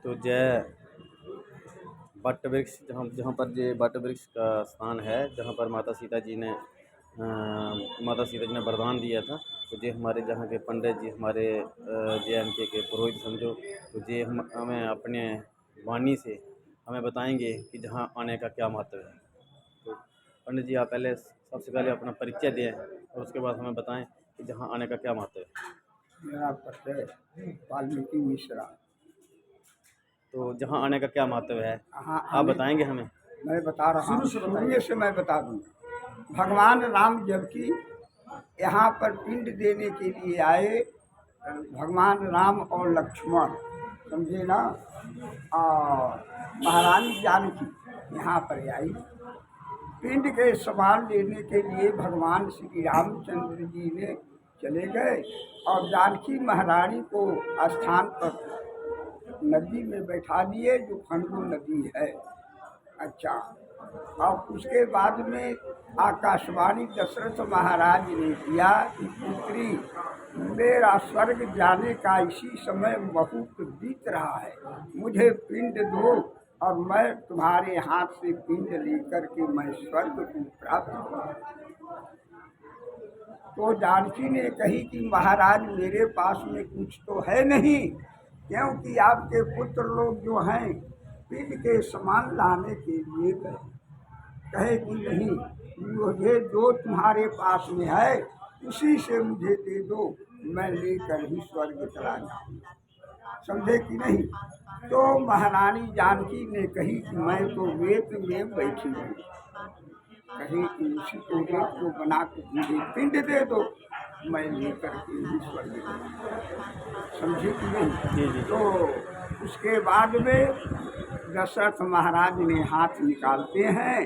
तो जय बट वृक्ष जहाँ पर जे बट वृक्ष का स्थान है, जहाँ पर माता सीता जी ने वरदान दिया था। तो ये हमारे जहाँ के पंडित जी, हमारे JNK के पुरोहित समझो, तो ये हमें अपने वाणी से हमें बताएंगे कि जहाँ आने का क्या महत्व है। तो पंडित जी, आप पहले सबसे पहले अपना परिचय दें और उसके बाद हमें बताएं कि जहाँ आने का क्या महत्व है। मेरा परिचय वाल्मीकि मिश्रा। तो जहाँ आने का क्या महत्व है, हाँ, आप बताएंगे हमें। मैं बता रहा हूँ, शुरू से मैं बता दूँगा। भगवान राम जबकि यहाँ पर पिंड देने के लिए आए, भगवान राम और लक्ष्मण, समझे ना, और महारानी जानकी यहाँ पर आई पिंड के सवाल लेने के लिए। भगवान श्री रामचंद्र जी ने चले गए और जानकी महारानी को स्थान पर नदी में बैठा दिए, जो फल्गु नदी है। अच्छा, और उसके बाद में आकाशवाणी दशरथ महाराज ने किया कि पुत्री, मेरा स्वर्ग जाने का इसी समय बहुत बीत रहा है, मुझे पिंड दो और मैं तुम्हारे हाथ से पिंड लेकर के मैं स्वर्ग को प्राप्त करूं। तो जानकी ने कही कि महाराज, मेरे पास में कुछ तो है नहीं, क्योंकि आपके पुत्र लोग जो हैं पिंड के समान लाने के लिए गए। कहे कि नहीं, मुझे जो तुम्हारे पास में है उसी से मुझे दे दो, मैं लेकर ही स्वर्ग चला जाऊंगा। समझे कि नहीं। तो महारानी जानकी ने कही कि मैं तो वेद में बैठी हूँ, कहीं कि उसी को वेद को बना के मुझे पिंड दे दो, मैं लेकर के ही स्वर्ग जाऊंगा। समझे कि नहीं। तो उसके बाद में दशरथ महाराज ने हाथ निकालते हैं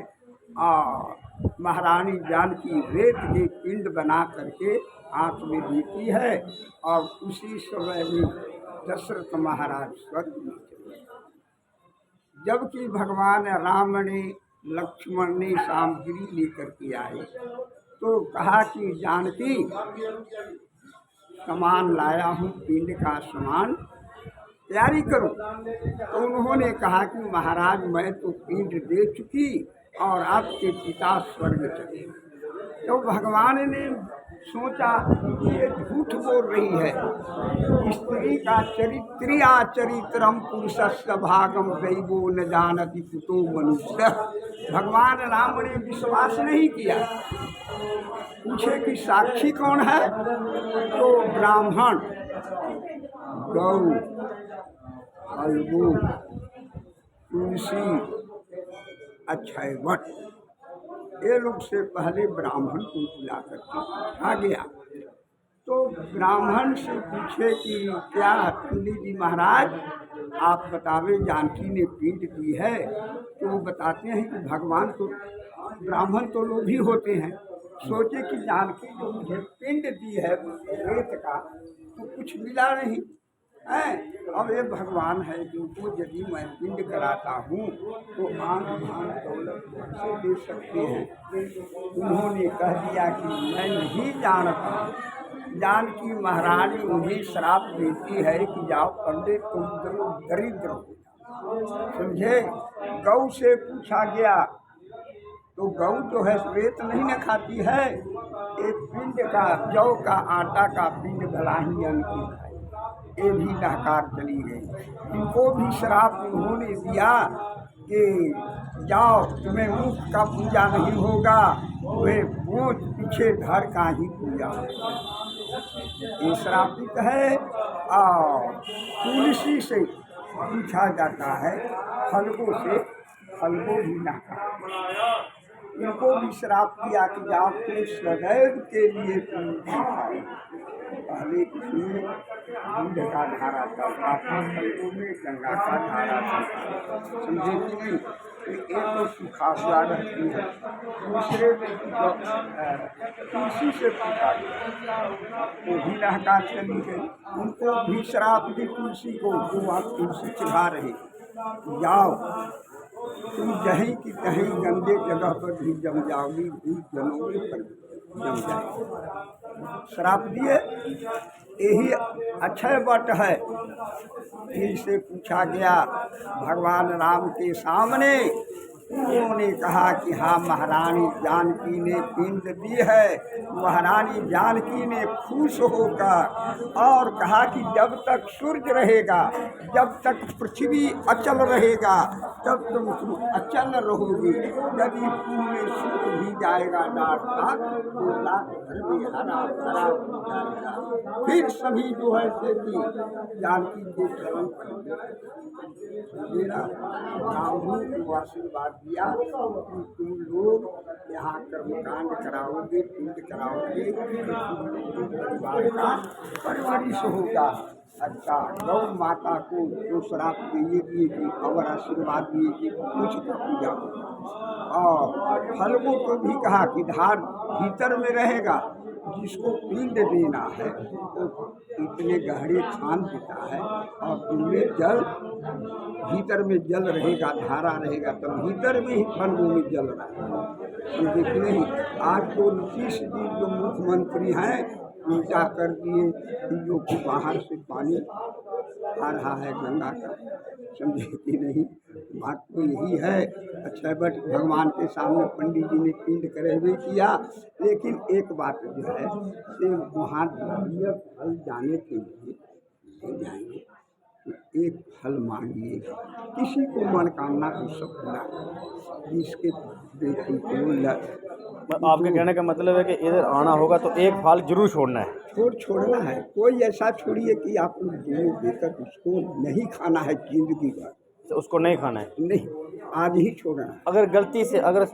और महारानी जानकी रेत के पिंड बना करके हाथ में देती है, और उसी समय में दशरथ महाराज स्वर्ग में चले। जबकि भगवान राम ने, लक्ष्मण ने सामग्री लेकर के आए, तो कहा कि जानकी, सामान लाया हूँ, पिंड का सामान तैयारी करो। तो उन्होंने कहा कि महाराज, मैं तो पिंड दे चुकी और आपके पिता स्वर्ग चले। तो भगवान ने सोचा कि ये झूठ बोल रही है, स्त्री का चरित्रिया चरित्रम पुरुषस्य भागम दैवो न जानति कुतो मनुष्य। भगवान राम ने विश्वास नहीं किया। पूछे कि साक्षी कौन है, तो ब्राह्मण, गौ, फल्गु, तुलसी, अक्षय वट, ये लोग से पहले ब्राह्मण को बुला करके आ गया। तो ब्राह्मण से पूछे कि क्या पंडित जी महाराज, आप बतावे जानकी ने पिंड दी है। तो बताते हैं कि भगवान तो, ब्राह्मण तो लोग ही होते हैं, सोचे कि जानकी जो मुझे पिंड दी है रेत का, तो कुछ मिला नहीं है। अब ये भगवान है जिनको यदि मैं पिंड कराता हूँ तो आन धान दौलत से दे सकते हैं। उन्होंने कह दिया कि मैं नहीं जानता। जानकी महारानी उन्हें श्राप देती है कि जाओ पंडित, तुम दरिद्र हो। समझे। गौ से पूछा गया तो गौ जो है रेत नहीं न खाती है, एक पिंड का, जौ का आटा का पिंड भला ही अन्न की खाए। ये भी नहकार चली गई। इनको भी श्राप उन्होंने दिया कि जाओ, तुम्हें मुख का पूजा नहीं होगा, वे पूछ पीछे धर का ही पूजा होगा। ये श्रापित है। और तुलसी से पूछा जाता है, फल्गु से, फल्गु भी नहकार। इनको भी श्राप दिया कि जाओ तुम सदैव के लिए पहले किसी दूध का धारा चलता था, फल्गु में गंगा का धारा चलता। समझे कि नहीं। एक तो सूखा हुआ रहती है, दूसरे में तुलसी से पूछा गया, वो भी नहका चली गई। उनको भी श्राप दी तुलसी को, जो आप तुलसी चढ़ा रहे, जाओ तुम जहीं की कहीं गंदे जगह पर भी जम जाओगी, भूल जनोगे पर। जम जाएगा। श्राप दिए, यही अक्षय वट है। इनसे पूछा गया भगवान राम के सामने, उन्होंने कहा कि हाँ महारानी जानकी ने पिंड दी है। महारानी जानकी ने खुश होकर और कहा कि जब तक सूर्य रहेगा, जब तक पृथ्वी अचल रहेगा, तब तुम अचल रहोगी। यदि तुमने सूर्य भी जाएगा डांटता तो रात भर में हरा भरा हो जाएगा। फिर सभी जो है से कि जानकी के चरण पर मेरा ब्राह्मण को आशीर्वाद दिया कि तुम लोग यहाँ कर्मकांड कराओगे, पिंड कराओगे, परिवार का परवरिश होगा। अच्छा, गौ माता को जो श्राप दिए कि और आशीर्वाद दिए कि कुछ का पूजा हो। और फलों को भी कहा कि धार भीतर में रहेगा, जिसको पिंड देना है तो इतने गहरे छान देता है, और उनमें जल भीतर में जल रहेगा, धारा रहेगा, तो भीतर में ही फलों में जल रहा है। हम देखते ही आज तो नीतीश जी जो मुख्यमंत्री हैं उल्टा कर दिए, जो कि बाहर से पानी आ रहा है गंगा का, समझे कि नहीं। बात तो यही है। अक्षय वट भगवान के सामने पंडित जी ने पिंड करे हुए किया, लेकिन एक बात जो है कि वहाँ फल जाने के लिए जाएंगे तो एक फल मांगिए, किसी को मनोकामना को सब पूरा, जिसके बेटी को आपके कहने का मतलब है कि इधर आना होगा तो एक फल जरूर छोड़ना है। छोड़ना है। कोई ऐसा छोड़िए कि आप दोनों देकर उसको नहीं खाना है जिंदगी भर, तो उसको नहीं खाना है। नहीं, आज ही छोड़ना है। अगर गलती से अगर